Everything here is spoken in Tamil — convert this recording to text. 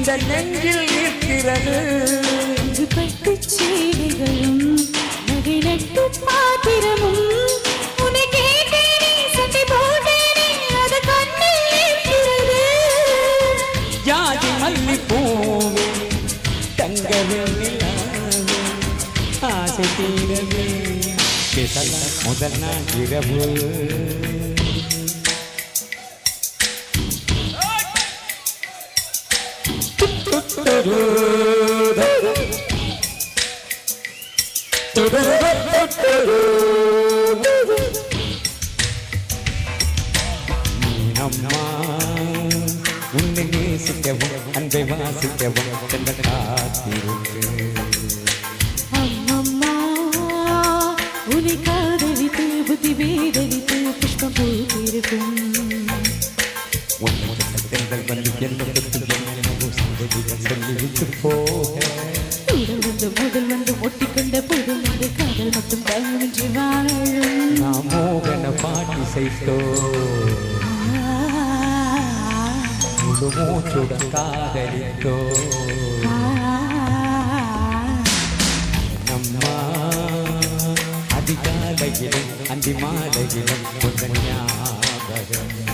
இந்த நெஞ்சில் நிற்கிறது. பட்டு சீடைகளும் நகைநட்டு பாத்திரமும் உன்னை கேட்டேனே சண்டை போட்டேனே அது கண்ணில் நிற்கிறது. ஜாதி மல்லிப்பூவே தங்க வெண்ணிலாவே ஆசை தீரவே பேசலாம் முதல் நாள் இரவு. அம்மா உன்னை நேசிக்கவும் அன்பை வாசிக்கவும் காத்திருக்கு. அம்மம்மா உன்னை காதலித்து புத்தி வேதலித்து புஷ்பம் பூத்திருக்கும். தென்றல் வந்து சொல்லிவிட்டு போக முதல் வந்து ஒட்டிக்கொண்ட போது வந்து காதல் மட்டும் தகுமின்றி வாழும். நாம் மோகன பாட்டி செய்தோ முழு மூச்சுடன் காதலித்தோ. நம்மா அதிகாலையிலும் அந்தி மாலையிலும் கொஞ்சம் ஞாபகம்